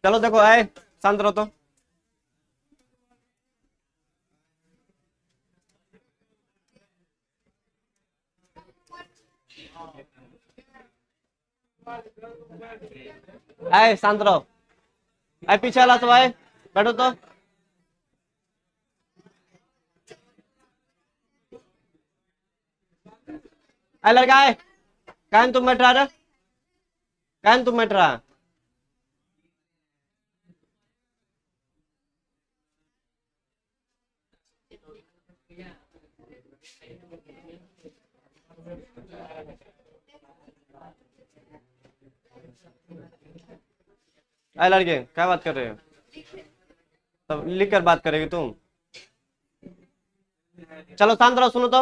चलो देखो, आए शांत रहो तो। आए शांत रहो। आए पीछे वाला सब आए, बैठो तो। आए लड़का आए, कान तुम बैठ रहा, कान तुम बैठ रहा। आए लड़के क्या बात कर रहे हो? तब लिख कर बात करेगी तुम। चलो शांत रहो, सुनो तो।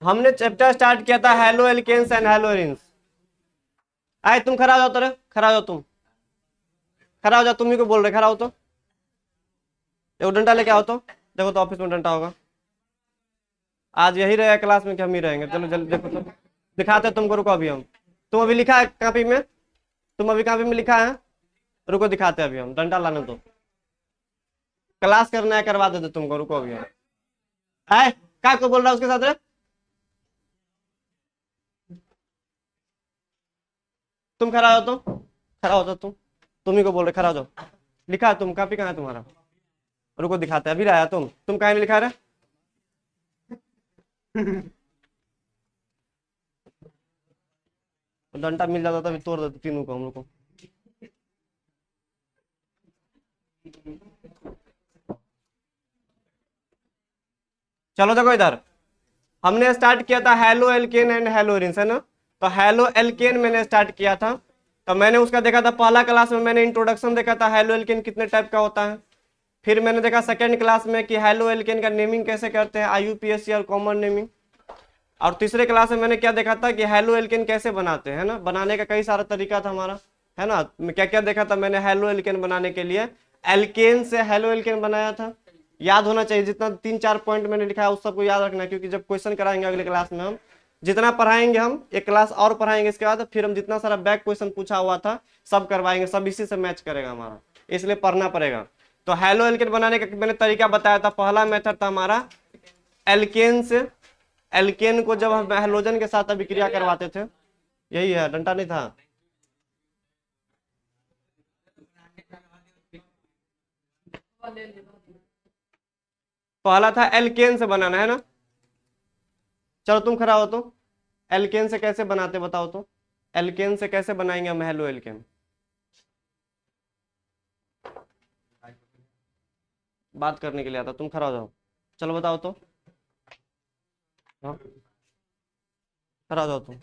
हमने चैप्टर स्टार्ट किया था हेलो एल्केन्स एंड हेलोरिन्स। आए तुम खड़ा हो जाओ, तेरे खड़ा हो जाओ तुम, खड़ा हो जाओ, तुम ही को बोल रहे, खड़ा हो तो। एक डंडा लेके आओ तो, देखो तो ऑफिस में डंडा होगा। आज यही रहेगा क्लास में कि हम ही रहेंगे? चलो जल्दी देखो तो, दिखाते तुमको, रुको अभी हम। तुम अभी लिखा है कॉपी में? तुम अभी कॉपी में लिखा है? रुको दिखाते अभी हम, डंडा लाने दो, क्लास करना है करवा देते तुमको, रुको अभी हम। है क्या को बोल रहा है उसके साथ रे? तुम खड़ा हो तो, खड़ा हो तो तुम ही को बोल रहे, खड़ा हो जाओ। लिखा है तुम, कॉपी कहाँ है तुम्हारा? रुको दिखाते अभी रहा तुम कहाँ में लिखा रहे? डंडा मिल जाता तो अभी तोड़ देते तीनों को हम लोग को। चलो देखो इधर, हमने स्टार्ट किया था हेलो एल्केन एंड हेलोरिन्स, है ना? तो हेलो एल्केन मैंने स्टार्ट किया था। तो मैंने उसका देखा था पहला क्लास में, मैंने इंट्रोडक्शन देखा था हेलो एल्केन कितने टाइप का होता है। फिर मैंने देखा सेकंड क्लास में कि हेलो एल्केन का नेमिंग कैसे करते हैं, आईयूपीएसी और कॉमन नेमिंग। और तीसरे क्लास में मैंने क्या देखा था कि हेलो एल्केन कैसे बनाते हैं ना, बनाने का कई सारा तरीका था हमारा, है ना? क्या क्या देखा था मैंने हेलो एल्केन बनाने के लिए? एल्केन से हेलो एल्केन बनाया था। याद होना चाहिए, जितना 3-4 पॉइंट मैंने लिखा है उस सबको याद रखना है, क्योंकि जब क्वेश्चन कराएंगे अगले क्लास में हम, जितना पढ़ाएंगे हम एक क्लास और पढ़ाएंगे इसके बाद, फिर हम जितना सारा बैक क्वेश्चन पूछा हुआ था सब करवाएंगे, सब इसी से मैच करेगा हमारा, इसलिए पढ़ना पड़ेगा। तो हेलो एल्केन बनाने का मैंने तरीका बताया था। पहला मेथड था हमारा एल्केन से, एल्केन को जब हम हेलोजन के साथ अभिक्रिया करवाते थे, यही है, डंटा नहीं था। पहला था एल्केन से बनाना, है ना? चलो तुम खड़ा हो तो, एल्केन से कैसे बनाते बताओ तो, एल्केन से कैसे बनाएंगे हम हेलो एल्केन? बात करने के लिए आता, तुम खड़ा हो जाओ, चलो बताओ तो। हाँ, खड़ा हो जाओ तुम।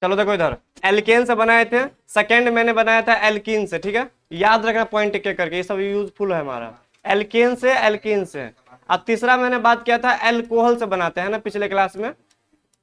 चलो देखो इधर, एल्केन से बनाए थे, सेकेंड मैंने बनाया था एल्कीन से, ठीक है, याद रखना पॉइंट एक एक करके, ये सब यूजफुल है हमारा। एल्केन से, एल्कीन से। अब तीसरा मैंने बात किया था एल्कोहल से बनाते हैं ना, पिछले क्लास में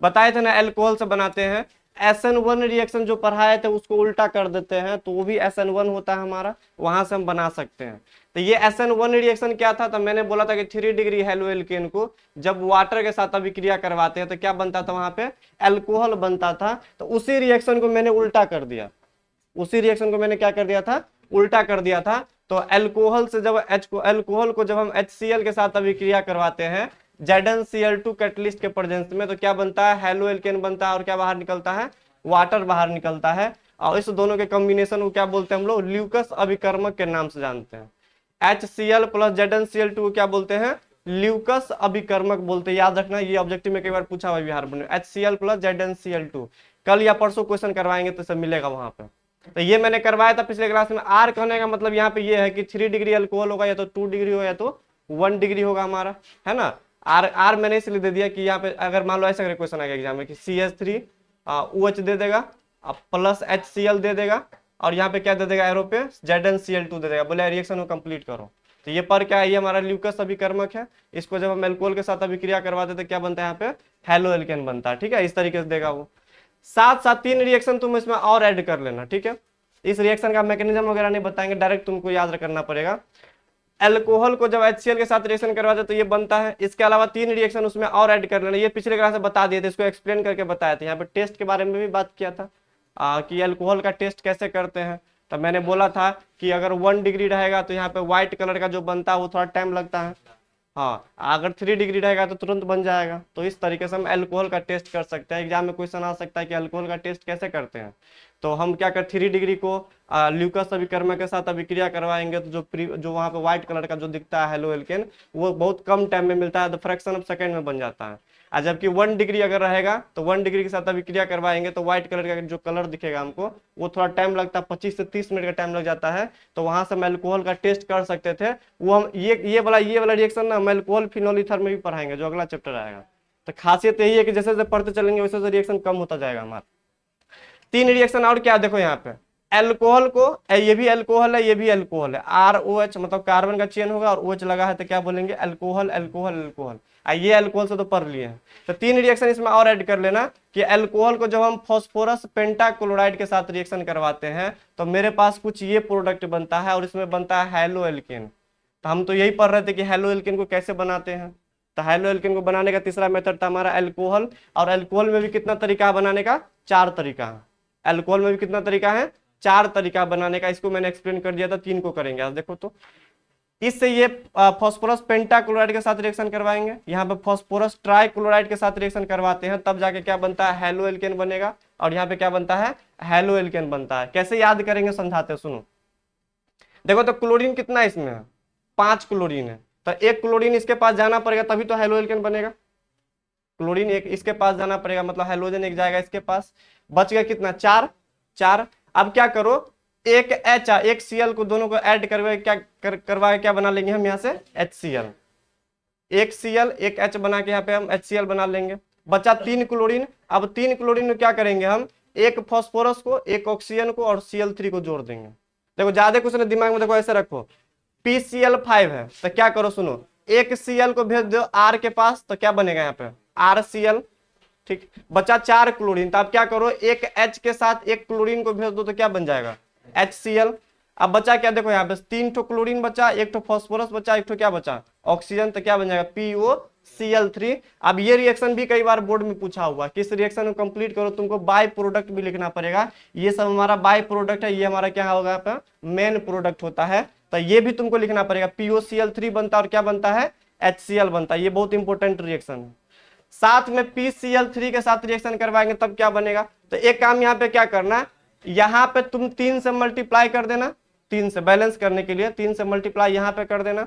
बताए थे ना, एल्कोहल से बनाते हैं। SN1 रिएक्शन जो पढ़ाए थे उसको उल्टा कर देते हैं, तो वो भी SN1 होता है हमारा, वहां से हम बना सकते हैं। तो ये SN1 रिएक्शन क्या था, तो मैंने बोला था कि 3 डिग्री हेलो एल्केन को जब वाटर के साथ अभिक्रिया करवाते हैं तो क्या बनता था, वहां पे एल्कोहल बनता था। तो उसी रिएक्शन को मैंने उल्टा कर दिया, उसी रिएक्शन को मैंने क्या कर दिया था, उल्टा कर दिया था। तो एल्कोहल से जब एल्कोहल को जब हम HCl के साथ अभिक्रिया करवाते हैं ZnCl2 कैटलिस्ट के प्रेजेंस में, तो क्या बनता है, हेलो एल्केन बनता है, और क्या बाहर निकलता है, वाटर बाहर निकलता है। और इस दोनों के कॉम्बिनेशन को क्या बोलते हैं हम लोग, ल्यूकस अभिकर्मक के नाम से जानते हैं। HCl प्लस ZnCl2 को क्या बोलते हैं, ल्यूकस अभिकर्मक बोलते हैं। याद रखना, ये ऑब्जेक्टिव में कई बार पूछा हुआ बिहार में, HCl प्लस ZnCl2। कल या परसों क्वेश्चन करवाएंगे तो सब मिलेगा वहां पे। तो ये मैंने करवाया था पिछले क्लास में। आर कहने का मतलब यहाँ पे ये है कि 3 डिग्री अल्कोहल होगा, या तो 2 डिग्री हो, या तो 1 डिग्री होगा हमारा, है ना। आर आर मैंने इसलिए दे दिया कि यहाँ पे अगर मान लो ऐसा क्वेश्चन आ गया एग्जाम में कि CH3 OH दे देगा, प्लस HCl दे देगा, और यहाँ पे क्या दे देगा, एरो पे ZnCl2 दे देगा, बोले रिएक्शन को कंप्लीट करो। तो ये पर क्या है, ये हमारा ल्यूकस अभिकर्मक है। इसको जब हम एल्कोहल के साथ अभिक्रिया करवाते तो क्या बनता है, यहाँ पे हेलो एल्केन बनता है, ठीक है, इस तरीके से देगा वो। साथ साथ 3 रिएक्शन तुम इसमें और ऐड कर लेना, ठीक है। इस रिएक्शन का मैकेनिज्म वगैरह नहीं बताएंगे, डायरेक्ट तुमको याद करना पड़ेगा। एल्कोहल को जब HCl के साथ रिएक्शन करवाते तो ये बनता है। इसके अलावा 3 रिएक्शन उसमें और ऐड कर लेना, ये पिछले क्लास में बता दिए थे, इसको एक्सप्लेन करके बताया था। यहाँ पे टेस्ट के बारे में भी बात किया था कि एल्कोहल का टेस्ट कैसे करते हैं। तो मैंने बोला था कि अगर 1 डिग्री रहेगा तो यहाँ पे व्हाइट कलर का जो बनता है वो थोड़ा टाइम लगता है, हाँ, अगर 3 डिग्री रहेगा तो तुरंत बन जाएगा। तो इस तरीके से हम अल्कोहल का टेस्ट कर सकते हैं। एग्जाम में क्वेश्चन आ सकता है कि अल्कोहल का टेस्ट कैसे करते हैं। तो हम क्या कर 3 डिग्री को ल्यूकस अभिकर्मक के साथ अभिक्रिया करवाएंगे, तो जो वहाँ पे व्हाइट कलर का जो दिखता है हेलो एल्केन, वो बहुत कम टाइम में मिलता है, तो फ्रैक्शन ऑफ सेकेंड में बन जाता है। और जबकि 1 डिग्री अगर रहेगा तो 1 डिग्री के साथ अभिक्रिया करवाएंगे तो व्हाइट कलर का जो कलर दिखेगा हमको, वो थोड़ा टाइम लगता है, 25 से 30 मिनट का टाइम लग जाता है। तो वहां से हम अल्कोहल का टेस्ट कर सकते थे। वो हम ये वाला रिएक्शन ना हम अल्कोहल फिनोल ईथर में भी पढ़ाएंगे, जो अगला चैप्टर आएगा। तो खासियत यही है कि जैसे जैसे पढ़ते चलेंगे वैसे वैसे रिएक्शन कम होता जाएगा हमारा। 3 रिएक्शन और क्या, देखो यहाँ पे एल्कोहल को, ये भी अल्कोहल है, ये भी अल्कोहल है, ROH मतलब कार्बन का चेन होगा और OH लगा है, तो क्या बोलेंगे, अल्कोहल अल्कोहल अल्कोहल। ये अल्कोहल से तो पढ़ लिए हैं। तो 3 रिएक्शन इसमें और ऐड कर लेना कि अल्कोहल को जब हम फास्फोरस पेंटाक्लोराइड के साथ रिएक्शन करवाते हैं तो मेरे पास कुछ ये प्रोडक्ट बनता है, और इसमें बनता है हेलो एल्केन। तो हम तो यही पढ़ रहे थे कि हेलो एल्केन को कैसे बनाते हैं। तो हेलो एल्केन को बनाने का तीसरा मेथड था हमारा अल्कोहल। और अल्कोहल में भी कितना तरीका है बनाने का, 4 तरीका है। अल्कोहल में भी कितना तरीका है, 4 तरीका बनाने का। इसको मैंने एक्सप्लेन कर दिया था, 3 को करेंगे आज देखो। तो इससे ये फास्फोरस पेंटाक्लोराइड के साथ रिएक्शन करवाएंगे, यहाँ पे फास्फोरस ट्राइक्लोराइड के साथ रिएक्शन करवाते हैं, तब जाके क्या बनता है, हेलो एल्केन बनेगा। और यहाँ पे क्या बनता है, हेलो एल्केन बनता है। कैसे याद करेंगे समझाते हैं, सुनो। देखो तो क्लोरीन कितना है इसमें, 5 क्लोरीन है। तो 1 क्लोरीन इसके पास जाना पड़ेगा तभी तो हेलो एल्केन बनेगा। क्लोरीन एक इसके पास जाना पड़ेगा, मतलब हेलोजन एक जाएगा इसके पास, बच गया कितना, 4। अब क्या करो, एक एक Cl को दोनों को ऐड करवा क्या बना लेंगे हम यहाँ से HCl। एक Cl एक H बना के यहाँ पे हम HCl बना लेंगे। बचा 3 क्लोरीन। अब 3 क्लोरीन को क्या करेंगे हम, एक फास्फोरस को, एक ऑक्सीजन को और Cl3 को जोड़ देंगे। देखो ज्यादा कुछ नहीं, दिमाग में देखो ऐसे रखो, PCl5 है तो क्या करो, सुनो, एक Cl को भेज दो R के पास, तो क्या बनेगा यहाँ पे RCl, ठीक। बचा 4 क्लोरीन, तो आप क्या करो, एक H के साथ एक क्लोरीन को भेज दो तो क्या बन जाएगा, HCl। अब बचा क्या, देखो यहाँ पे 3 ठो क्लोरीन बचा, 1 ठो फास्फोरस बचा, 1 ठो क्या बचा, ऑक्सीजन, तो क्या बन जाएगा POCl3। अब ये रिएक्शन भी कई बार बोर्ड में पूछा हुआ, किस रिएक्शन को कंप्लीट करो तुमको बाय प्रोडक्ट भी लिखना पड़ेगा। ये सब हमारा बाय प्रोडक्ट है, ये हमारा क्या होगा यहाँ पे मेन प्रोडक्ट होता है। तो ये भी तुमको लिखना पड़ेगा, POCl3 बनता है और क्या बनता है, HCl बनता है। ये बहुत इंपॉर्टेंट रिएक्शन है। साथ में PCl3 के साथ रिएक्शन करवाएंगे तब क्या बनेगा। तो एक काम यहाँ पे क्या करना है, यहाँ पे तुम 3 से मल्टीप्लाई कर देना, 3 से बैलेंस करने के लिए 3 से मल्टीप्लाई यहाँ पे कर देना।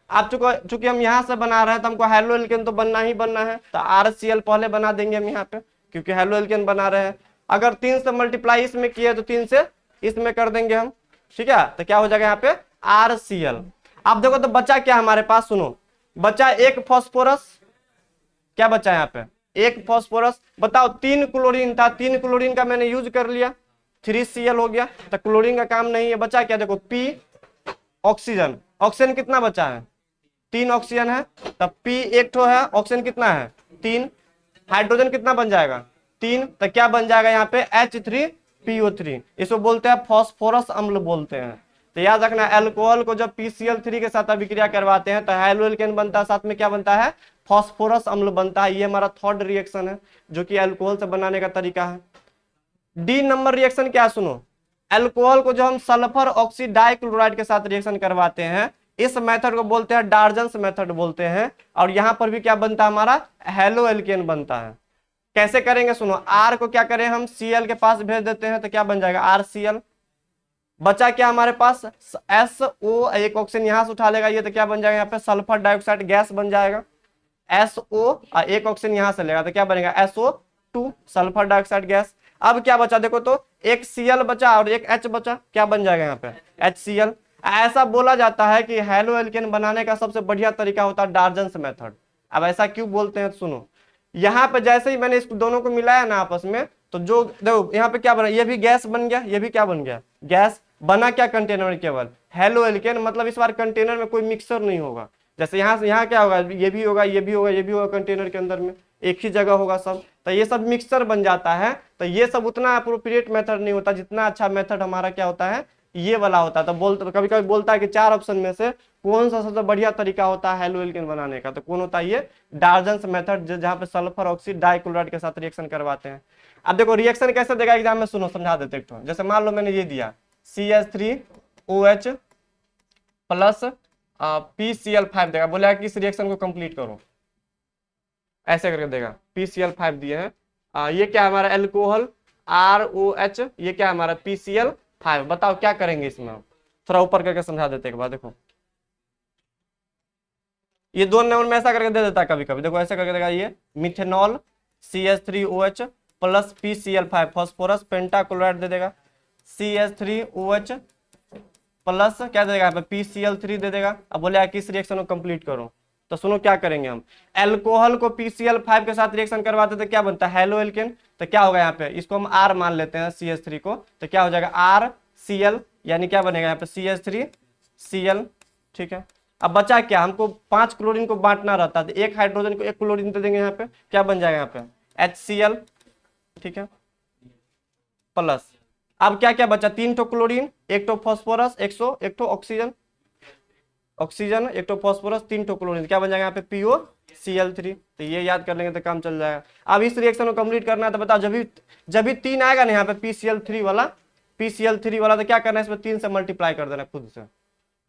आप चूंकि हम यहाँ से बना रहे हैं तो हमको हेलो एल्केन तो बनना ही बनना है, तो RCl पहले बना देंगे हम यहाँ पे, क्योंकि हेलो एल्केन बना रहे हैं। अगर 3 से मल्टीप्लाई इसमें किए तो 3 से इसमें कर देंगे हम, ठीक है। तो क्या हो जाएगा यहाँ पे RCl। अब देखो तो बचा क्या हमारे पास, सुनो, बचा एक फास्फोरस, क्या बचा यहाँ पे, एक फॉस्फोरस, बताओ 3 क्लोरीन था, 3 क्लोरीन का मैंने यूज कर लिया, 3Cl हो गया। तो क्लोरीन का काम नहीं है, बचा क्या, देखो P ऑक्सीजन, ऑक्सीजन कितना बचा है, 3 ऑक्सीजन है, तब P एक ठो है, ऑक्सीजन कितना है 3, हाइड्रोजन कितना बन जाएगा 3, तो क्या बन जाएगा यहाँ पे H3PO3, इसको बोलते हैं फॉस्फोरस अम्ल बोलते हैं। तो याद रखना, अल्कोहल को जब PCl3 के साथ अभिक्रिया करवाते हैं तो हैलो एल्केन बनता है, साथ में क्या बनता है, फॉस्फोरस अम्ल बनता है। ये हमारा थर्ड रिएक्शन है जो कि अल्कोहल से बनाने का तरीका है। डी नंबर रिएक्शन क्या, सुनो, अल्कोहल को जो हम सल्फर ऑक्सी डाइक्लोराइड के साथ रिएक्शन करवाते हैं, इस मेथड को बोलते हैं डार्जन्स मेथड बोलते हैं। और यहां पर भी क्या बनता है, हमारा हैलो एल्केन बनता है। कैसे करेंगे, सुनो, आर को क्या करें हम Cl के पास भेज देते हैं, तो क्या बन जाएगा RCl, बचा क्या हमारे पास SO, एक ऑक्सीजन यहां से उठा लेगा ये, तो क्या बन जाएगा यहाँ पे सल्फर डाइऑक्साइड गैस बन जाएगा, SO और एक ऑक्सीजन यहां से लेगा तो क्या बनेगा SO2 सल्फर डाइऑक्साइड गैस। अब क्या बचा, देखो तो एक Cl बचा और एक H बचा, क्या बन जाएगा यहाँ पे HCl। ऐसा बोला जाता है कि हैलो एल्केन बनाने का सबसे बढ़िया तरीका होता है डार्जन्स मेथड। अब ऐसा क्यों बोलते हैं, सुनो, यहाँ पे जैसे ही मैंने इस दोनों को मिलाया ना आपस में, तो जो देखो यहाँ पे क्या बना, ये भी गैस बन गया, ये भी क्या बन गया गैस, बना क्या कंटेनर में केवल हैलो एल्केन, मतलब इस बार कंटेनर में कोई मिक्सर नहीं होगा। जैसे यहाँ से यहाँ क्या होगा, ये भी होगा, ये भी होगा, ये भी होगा, कंटेनर के अंदर में एक ही जगह होगा सब, तो ये सब मिक्सर बन जाता है। तो ये सब उतना अप्रोप्रिएट मेथड नहीं होता, जितना अच्छा मेथड हमारा क्या होता है, ये वाला होता है। तो बोलते कभी कभी बोलता है कि 4 ऑप्शन में से कौन सा सबसे बढ़िया तरीका होता है हैलो एल्केन बनाने का, तो कौन होता है, ये डार्जन्स मेथड, जहां पे सल्फर ऑक्सीड डाइक्लोराइड के साथ रिएक्शन करवाते हैं। अब देखो रिएक्शन कैसे देगा एग्जाम में, सुनो समझा देते हैं। जैसे मान लो मैंने ये दिया CH3OH प्लस PCl5 देगा, बोला कि इस रिएक्शन को कंप्लीट करो, ऐसे करके देगा। PCl5 दिए हैं, ये क्या है हमारा एल्कोहल ROH, ये क्या है हमारा PCl5। बताओ क्या करेंगे इसमें, थोड़ा ऊपर करके समझा देते एक बार। देखो ये 2 नंबर में ऐसा करके दे देता है कभी कभी, देखो ऐसे करके देगा, ये methanol CH3OH plus PCl5 phosphorus pentachloride दे देगा, CH3OH प्लस क्या दे देगा यहाँ पे PCl3 दे देगा। अब बोले किस रिएक्शन को कंप्लीट करो, तो सुनो क्या करेंगे हम, एल्कोहल को PCl5 के साथ रिएक्शन करवाते तो क्या बनता है हैलो एल्केन, तो क्या होगा यहाँ पे, इसको हम R मान लेते हैं CH3 को, तो क्या हो जाएगा RCl, यानी क्या बनेगा यहाँ पे CH3Cl, ठीक है। अब बचा क्या, हमको 5 क्लोरीन को बांटना रहता है, तो एक हाइड्रोजन को 1 क्लोरीन दे देंगे यहाँ पे, क्या बन जाएगा यहाँ पे HCl, ठीक है, प्लस अब क्या क्या बचा, 3 ठो क्लोरीन, 1 ठो फॉस्फोरस, 1 ठो ऑक्सीजन, ऑक्सीजन 1 ठो फॉस्फोरस, 3 ठो क्लोरीन, क्या बन जाएगा यहाँ पे POCl3। तो ये याद कर लेंगे तो काम चल जाएगा। अब इस रिएक्शन को कंप्लीट करना है तो बताओ, जब भी 3 आएगा ना यहाँ पे PCl3 वाला, तो क्या करना है, इसमें 3 से मल्टीप्लाई कर देना खुद से।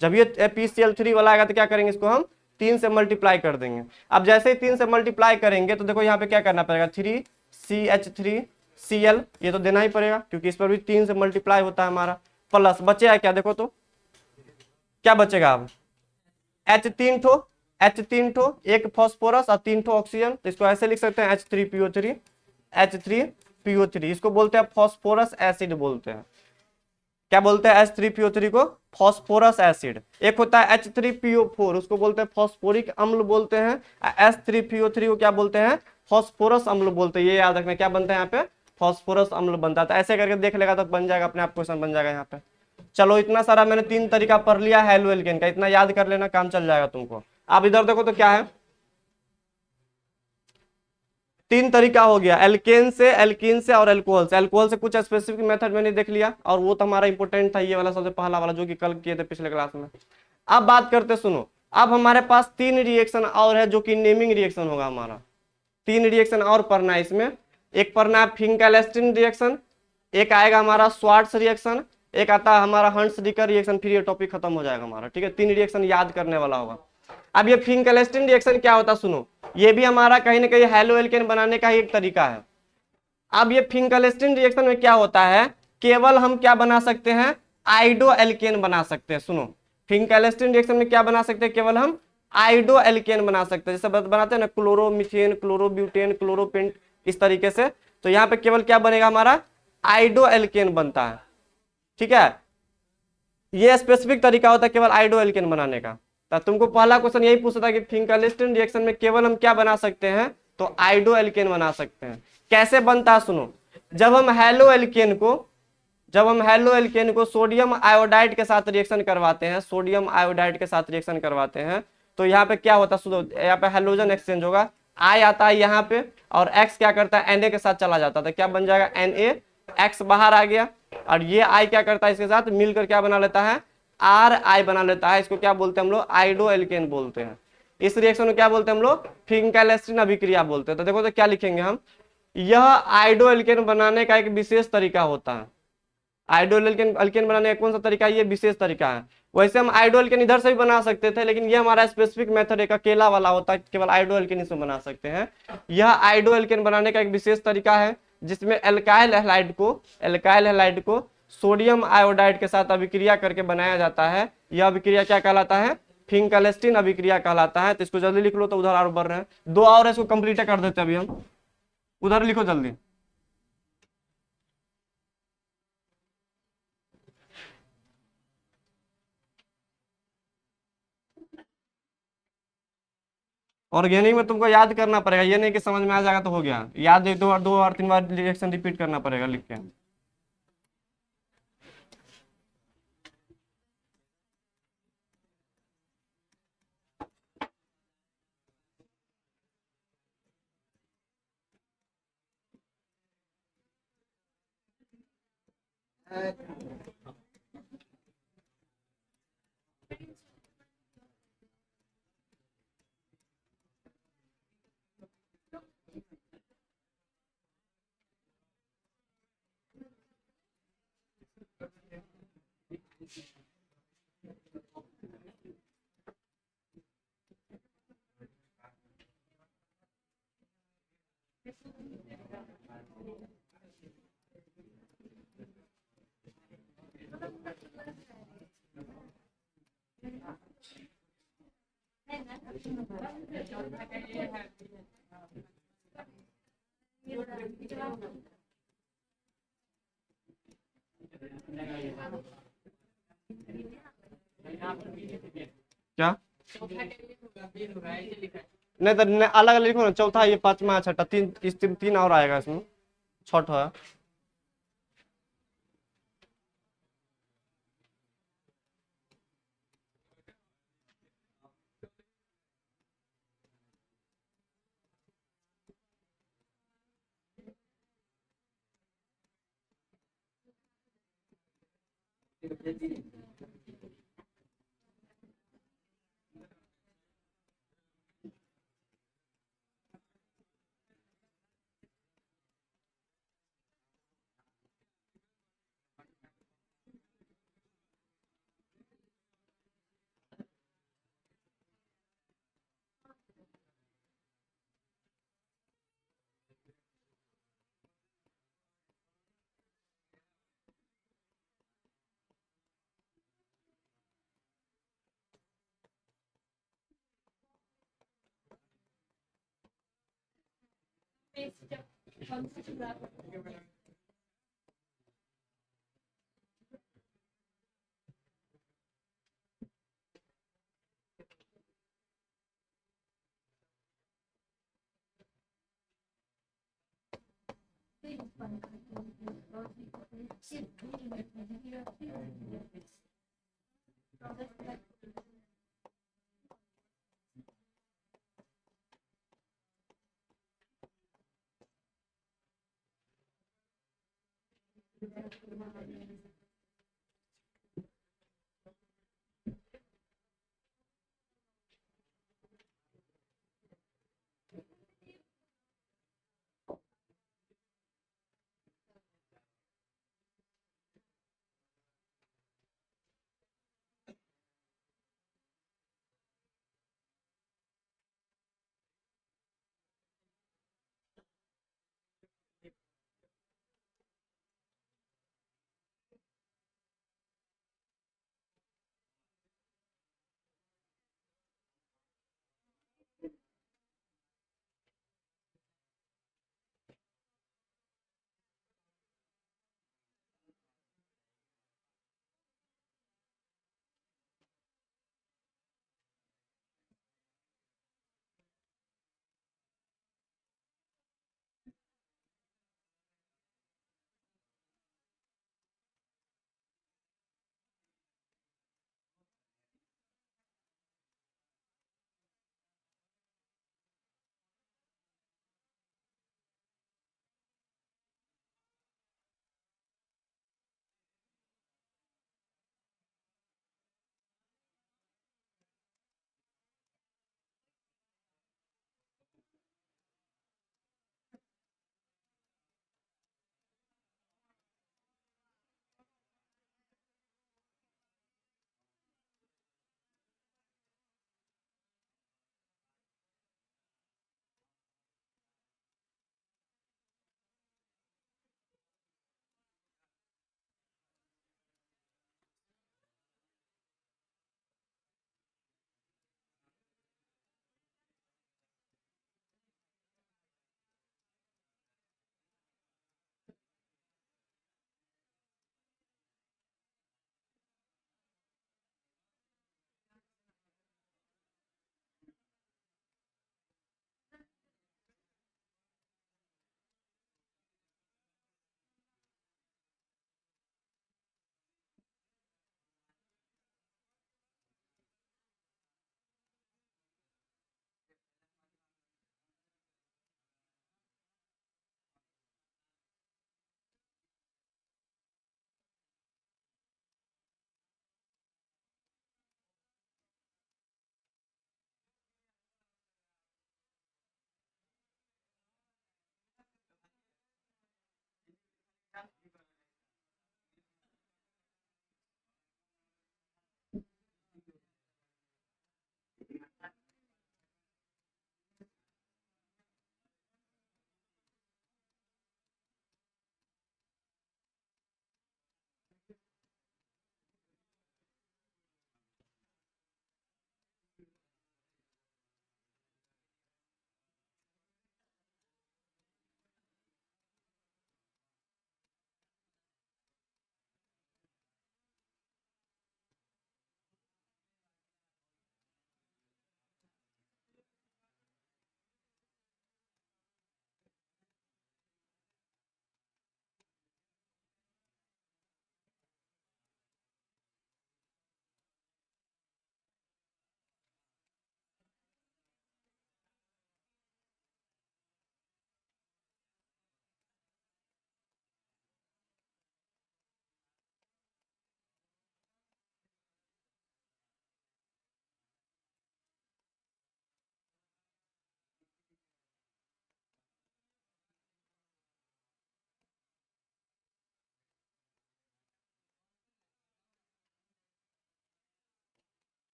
जब ये PCl3 वाला आएगा तो क्या करेंगे, इसको हम 3 से मल्टीप्लाई कर देंगे। अब जैसे ही 3 से मल्टीप्लाई करेंगे तो देखो यहाँ पे क्या करना पड़ेगा, 3CH3Cl, ये तो देना ही पड़ेगा क्योंकि इस पर भी 3 से मल्टीप्लाई होता है हमारा, प्लस बचेगा क्या, देखो तो क्या बचेगा, अब H3 ठो, 1 फॉस्फोरस और 3 ठो ऑक्सीजन, तो इसको ऐसे लिख सकते हैं H3PO3, इसको बोलते हैं फॉस्फोरस एसिड बोलते हैं। क्या बोलते हैं H3PO3 को, फॉस्फोरस एसिड। एक होता है H3PO4, उसको बोलते हैं फॉस्फोरिक अम्ल बोलते हैं। H3PO3 को क्या बोलते हैं, फॉस्फोरस अम्ल बोलते हैं। ये याद रखना, क्या बनता है यहाँ पे, फॉस्फोरस अम्ल बनता है। तो ऐसे करके देख लेगा तो बन जाएगा, अपने आप क्वेश्चन बन जाएगा यहाँ पे। चलो इतना सारा मैंने 3 तरीका पढ़ लिया हैलो एल्केन का, इतना याद कर लेना, काम चल जाएगा तुमको। आप इधर देखो तो क्या है, 3 तरीका हो गया, एल्केन से, एल्कीन से और एल्कोहल से। एल्कोहल से कुछ स्पेसिफिक मेथड मैंने देख लिया, और वो तो हमारा इंपॉर्टेंट था, ये वाला सबसे पहला वाला जो कि कल किए थे पिछले क्लास में। अब बात करते, सुनो, अब हमारे पास 3 रिएक्शन और है जो कि नेमिंग रिएक्शन होगा हमारा। 3 रिएक्शन और पढ़ना है इसमें। एक पढ़ना है फिंकेल्स्टीन रिएक्शन, एक आएगा हमारा स्वार्ट्स रिएक्शन, एक आता है हमारा हंट्स-डिकर रिएक्शन, फिर ये टॉपिक खत्म हो जाएगा हमारा, ठीक है। 3 रिएक्शन याद करने वाला होगा। अब ये फिंकेल्स्टीन रिएक्शन क्या होता है, सुनो, ये भी हमारा कहीं ना कहीं हैलो एल्केन बनाने का ही एक तरीका है। अब ये फिंकेल्स्टीन रिएक्शन में क्या होता है, केवल हम क्या बना सकते हैं, आइडो एल्केन बना सकते हैं। सुनो, फिंकेल्स्टीन रिएक्शन में क्या बना सकते हैं, केवल हम आइडो एल्केन बना सकते हैं। जैसे बनाते हैं ना क्लोरोमीथेन, क्लोरोब्यूटेन, क्लोरोपेंट, इस तरीके से। तो यहाँ पे केवल क्या बनेगा, हमारा आइडो एल्केन बनता है, ठीक है। ये स्पेसिफिक तरीका होता है केवल आइडो एल्केन बनाने का। तो तुमको पहला क्वेश्चन यही पूछता था कि फिंकेल्स्टीन रिएक्शन में केवल हम क्या बना सकते हैं, तो आइडो एल्केन बना सकते हैं। कैसे बनता है सुनो, जब हम हेलो एल्केन को सोडियम आयोडाइड के साथ रिएक्शन करवाते हैं, सोडियम आयोडाइड के साथ रिएक्शन करवाते हैं, तो यहाँ पे क्या होता है, सुनो यहाँ पे हेलोजन एक्सचेंज होगा, आई आता है यहाँ पे और एक्स क्या करता है Na के साथ चला जाता था, क्या बन जाएगा Na, एक्स बाहर आ गया और ये आई क्या करता है इसके साथ मिलकर क्या बना लेता है RI बना लेता है। इसको क्या बोलते हैं हम लोग आइडो एल्केन बोलते हैं। इस रिएक्शन को क्या बोलते हैं हम लोग फिंकेल्स्टीन अभिक्रिया बोलते हैं। तो देखो तो क्या लिखेंगे हम, यह आइडो एल्केन बनाने का एक विशेष तरीका होता है। आइडोल एल्केन बनाने का कौन सा तरीका, ये विशेष तरीका है। वैसे हम आइडो एल्केन इधर से भी बना सकते थे, लेकिन ये हमारा स्पेसिफिक मेथड एक अकेला वाला होता है, केवल आइडो एल्केन इसमें बना सकते हैं। यह आइडो एल्केन बनाने का एक विशेष तरीका है जिसमें एल्काइल हैलाइड को सोडियम आयोडाइड के साथ अभिक्रिया करके बनाया जाता है। यह अभिक्रिया क्या कहलाता है, फिंकेल्स्टीन अभिक्रिया कहलाता है। तो इसको जल्दी लिख लो, तो उधर और बढ़ रहे हैं, दो और इसको कंप्लीट कर देते हैं अभी हम, उधर लिखो जल्दी। ऑर्गेनिक में तुमको याद करना पड़ेगा, ये नहीं कि समझ में आ जाएगा तो हो गया, याद एक दो बार तीन बार रिएक्शन रिपीट करना पड़ेगा लिख के। क्या नहीं तो अलग अलग लिखो ना, चौथा ये पांचवा छठा, तीन और आएगा इसमें, छठा।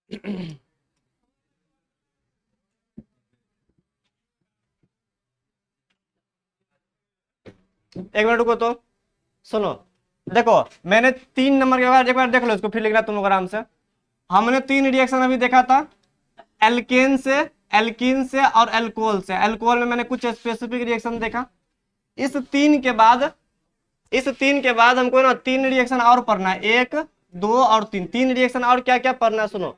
एक मिनट रुको तो सुनो। देखो मैंने 3 नंबर के बाद एक बार देख लो इसको, फिर लिखना तुम लोग आराम से। हमने 3 रिएक्शन अभी देखा था, एल्केन से, एल्कीन से और एल्कोहल से। एल्कोहल में मैंने कुछ स्पेसिफिक रिएक्शन देखा। इस तीन के बाद हमको ना 3 रिएक्शन और पढ़ना है, 1 2 और 3। 3 रिएक्शन और क्या क्या पढ़ना है सुनो।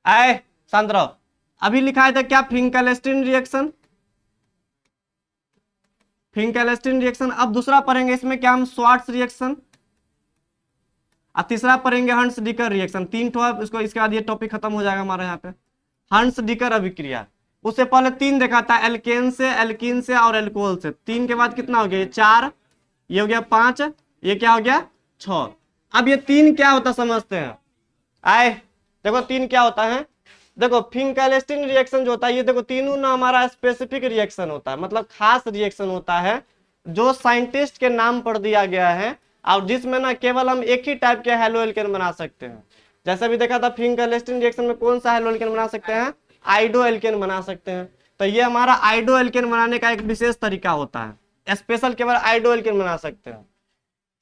आए शांत रहो। अभी लिखा है था क्या, फिंकलस्टीन रिएक्शन, फिंकलस्टीन रिएक्शन। अब दूसरा पढ़ेंगे इसमें क्या हम, स्वार्ट्स रिएक्शन। और तीसरा पढ़ेंगे हंस डिकर रिएक्शन। 3 ठो अब इसको, इसके बाद ये टॉपिक खत्म हो जाएगा हमारा यहाँ पे। हंस डिकर अभिक्रिया, उससे पहले 3 देखा था, एल्केन से, एल्कीन से और एल्कोहल से। 3 के बाद कितना हो गया, ये 4, ये हो गया 5, ये क्या हो गया 6। अब ये 3 क्या होता समझते हैं। आए देखो 3 क्या होता है। देखो फिंकलस्टीन रिएक्शन जो होता है, ये देखो तीनों ना हमारा स्पेसिफिक रिएक्शन होता है, मतलब खास रिएक्शन होता है जो साइंटिस्ट के नाम पर दिया गया है, और जिसमें ना केवल हम एक ही टाइप के हैलो एल्केन बना सकते हैं। जैसे भी देखा था फिंकलस्टीन रिएक्शन में कौन सा हैलो एल्केन बना सकते हैं, आइडो एल्केन बना सकते हैं। तो ये हमारा आइडो एल्केन बनाने का एक विशेष तरीका होता है, स्पेशल केवल आइडो एल्केन बना सकते हैं।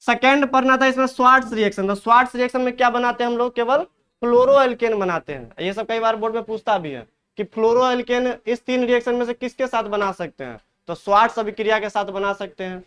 सेकेंड पढ़ना था इसमें स्वार्ट्स रिएक्शन। तो स्वार्ट्स रिएक्शन में क्या बनाते हैं हम लोग, केवल फ्लोरो एल्केन बनाते हैं। ये सब कई बार बोर्ड में पूछता भी है कि फ्लोरो एल्केन इस 3 रिएक्शन में से किसके साथ बना सकते हैं, तो स्वार्ट्स अभिक्रिया के साथ बना सकते हैं।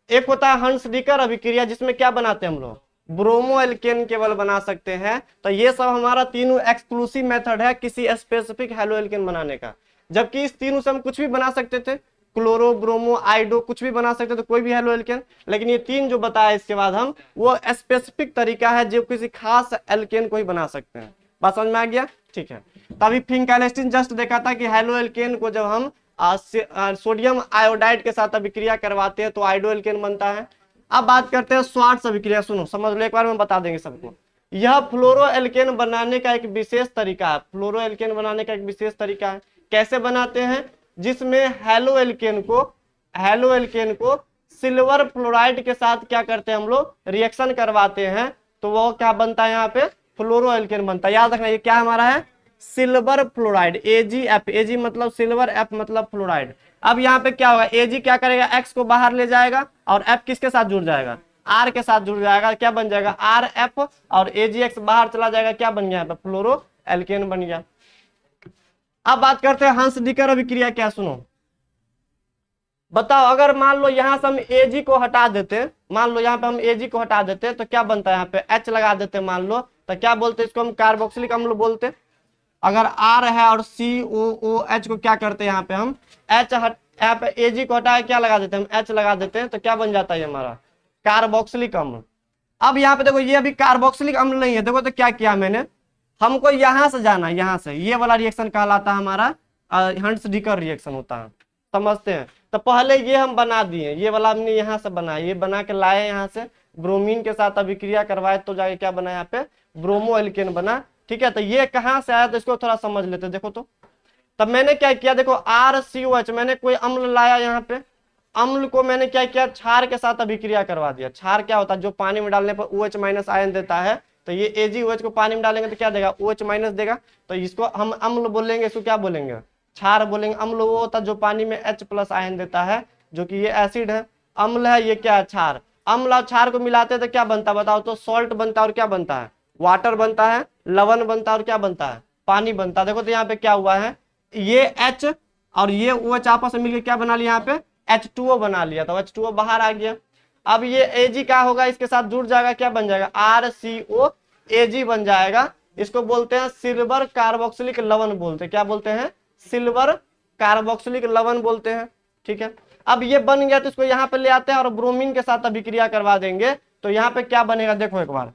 एक होता है हंस डिकर अभिक्रिया, जिसमें क्या बनाते हैं हम लोग, ब्रोमो एल्केन केवल बना सकते हैं। तो ये सब हमारा तीनों एक्सक्लूसिव मेथड है किसी स्पेसिफिक हैलो एल्केन बनाने का। जबकि इस तीनों से हम कुछ भी बना सकते थे, क्लोरो, ब्रोमो, आइडो, कुछ भी बना सकते थे, कोई भी हैलो एल्केन। लेकिन ये 3 जो बताया इसके बाद हम, वो स्पेसिफिक तरीका है जो किसी खास एल्केन को ही बना सकते हैं। बात समझ में आ गया, ठीक है। तभी फिंकलस्टीन जस्ट देखा था कि हैलो एल्केन को जब हम सोडियम आयोडाइड के साथ अभिक्रिया करवाते हैं तो आइडो एल्केन बनता है। अब बात करते हैं स्वार्ट्स अभिक्रिया। सुनो समझ लो, एक बार में बता देंगे सबको। यह फ्लोरो एल्केन बनाने का एक विशेष तरीका है, फ्लोरो एल्केन बनाने का एक विशेष तरीका है। कैसे बनाते हैं, जिसमें हैलो एल्केन को सिल्वर फ्लोराइड के साथ क्या करते हैं हम लोग, रिएक्शन करवाते हैं, तो वो क्या बनता है यहाँ पे, फ्लोरो एल्केन बनता है। याद रखना ये क्या हमारा है, सिल्वर फ्लोराइड, AgF। Ag मतलब सिल्वर, F मतलब फ्लोराइड। अब यहाँ पे क्या होगा, Ag क्या करेगा, X को बाहर ले जाएगा और F किसके साथ जुड़ जाएगा, R के साथ जुड़ जाएगा। क्या बन जाएगा, RF, और AgX बाहर चला जाएगा, क्या बन गया, फ्लोरो एल्केन बन गया। अब बात करते हैं हंस डिकर अभिक्रिया क्या। सुनो बताओ, अगर मान लो यहां से हम Ag को हटा देते, मान लो यहाँ पे हम Ag को हटा देते तो क्या बनता है, यहाँ पे H लगा देते मान लो, तो क्या बोलते हैं इसको हम, कार्बोक्सिलिक अम्ल बोलते। अगर R है और COOH को क्या करते हैं यहाँ पे हम, यहाँ पे Ag को हटा क्या लगा देते हैं हम, H लगा देते हैं, तो क्या बन जाता है हमारा, कार्बोक्सिलिक अम्ल। अब यहाँ पे देखो ये अभी कार्बोक्सिलिक अम्ल नहीं है, देखो तो क्या किया मैंने, हमको यहां से जाना, यहां से, ये वाला रिएक्शन कहलाता है हमारा हंस डिकर रिएक्शन होता है, समझते हैं। तो पहले ये हम बना दिए, ये वाला हमने यहाँ से बनाया, ये बना के लाए यहाँ से, ब्रोमीन के साथ अभिक्रिया करवाए तो जाके क्या बना यहाँ पे, ब्रोमो एल्केन बना। ठीक है, तो ये कहाँ से आया, तो इसको थोड़ा समझ लेते। देखो तो तब मैंने क्या किया, देखो RCOH, मैंने कोई अम्ल लाया यहाँ पे, अम्ल को मैंने क्या किया, क्षार के साथ अभिक्रिया करवा दिया। क्षार क्या होता है, जो पानी में डालने पर OH माइनस आयन देता है, तो ये AgOH को पानी में डालेंगे तो क्या देगा, OH माइनस देगा। तो इसको हम अम्ल बोलेंगे, इसको क्या बोलेंगे, क्षार बोलेंगे। अम्ल वो होता है जो पानी में H प्लस आयन देता है, जो कि ये एसिड है, अम्ल है, ये क्या है, क्षार। अम्ल और क्षार को मिलाते तो क्या बनता है बताओ, तो सॉल्ट बनता है, और क्या बनता है, वाटर बनता है, लवण बनता है, और क्या बनता है, पानी बनता है। देखो तो यहाँ पे क्या हुआ है, ये H और ये OH आपस में मिलकर क्या बना लिया, यहाँ पे H2O बना लिया, तो H2O बाहर आ गया। अब ये Ag क्या होगा, इसके साथ जुड़ जाएगा, क्या बन जाएगा, RCOAg बन जाएगा। इसको बोलते हैं सिल्वर कार्बोक्सिलिक लवण बोलते हैं, क्या बोलते हैं, सिल्वर कार्बोक्सिलिक लवण बोलते हैं। ठीक है, अब ये बन गया तो इसको यहाँ पे ले आते हैं और ब्रोमीन के साथ अभिक्रिया करवा देंगे, तो यहाँ पे क्या बनेगा, देखो एक बार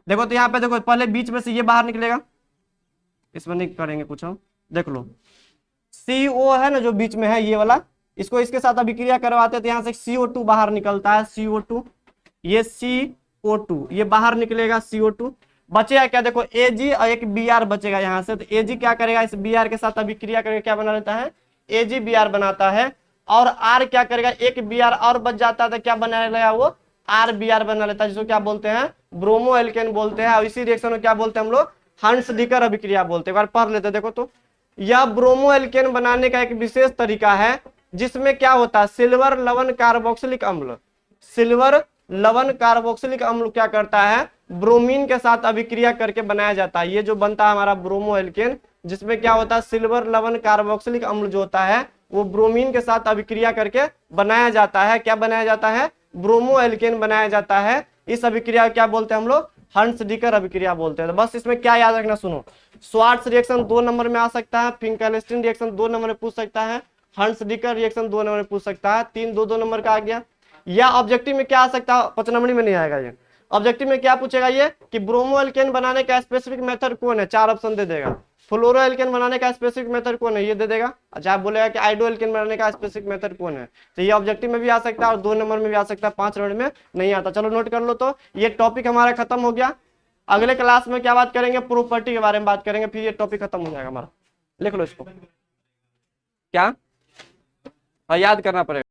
देखो तो यहाँ पे देखो, पहले बीच में से ये बाहर निकलेगा, इसमें नहीं करेंगे कुछ हम, देख लो CO है ना जो बीच में है ये वाला, इसको इसके साथ अभिक्रिया करवाते हैं तो यहाँ से CO2 बाहर निकलता है, CO2, ये CO2 ये बाहर निकलेगा, CO2 बचेगा क्या, देखो Ag और एक Br बचेगा यहाँ से, तो Ag क्या करेगा, इस Br के साथ अभिक्रिया करके क्या बना लेता है, AgBr बनाता है। और R क्या करेगा, एक Br और बच जाता है तो क्या बना लेगा, वो RBr बना लेता है, जिसको क्या बोलते हैं, ब्रोमो एल्केन बोलते हैं। और इसी रिएक्शन में क्या बोलते हैं हम लोग, हंस डीकर अभिक्रिया बोलते हैं। एक बार पढ़ लेते देखो तो, यह ब्रोमो एल्केन बनाने का एक विशेष तरीका है जिसमें क्या होता है, सिल्वर लवण कार्बोक्सिलिक अम्ल, सिल्वर लवण कार्बोक्सिलिक अम्ल क्या करता है, ब्रोमीन के साथ अभिक्रिया करके बनाया जाता है। ये जो बनता है हमारा ब्रोमो एल्केन, जिसमें क्या होता है, सिल्वर लवण कार्बोक्सिलिक अम्ल जो होता है वो ब्रोमीन के साथ अभिक्रिया करके बनाया जाता है। क्या बनाया जाता है, ब्रोमो एल्केन बनाया जाता है। इस अभिक्रिया क्या बोलते हैं हम लोग, हंस डीकर अभिक्रिया बोलते हैं। तो बस इसमें क्या याद रखना, सुनो, स्वार्ट्स रिएक्शन 2 नंबर में आ सकता है, फिंकेल्स्टीन रिएक्शन 2 नंबर में पूछ सकता है, हंस डीकर रिएक्शन 2 नंबर में पूछ सकता है, 3 2 2 नंबर का आ गया। या ऑब्जेक्टिव में क्या आ सकता है, 5 नंबर में नहीं आएगा ये। ऑब्जेक्टिव में क्या पूछेगा ये कि ब्रोमो एल्केन बनाने का स्पेसिफिक मेथड कौन है, 4 ऑप्शन दे देगा। फ्लोरो एल्केन बनाने का स्पेसिफिक मेथड कौन है, ये दे देगा। अच्छा आप बोलेगा कि आइडो एल्केन बनाने का स्पेसिफिक मेथड कौन है, तो ये ऑब्जेक्टिव में भी आ सकता है और 2 नंबर में भी आ सकता है, 5 नंबर में नहीं आता। चलो नोट कर लो। तो ये टॉपिक हमारा खत्म हो गया। अगले क्लास में क्या बात करेंगे, प्रॉपर्टी के बारे में बात करेंगे, फिर ये टॉपिक खत्म हो जाएगा हमारा। लिख लो इसको, क्या हाँ, याद करना पड़ेगा।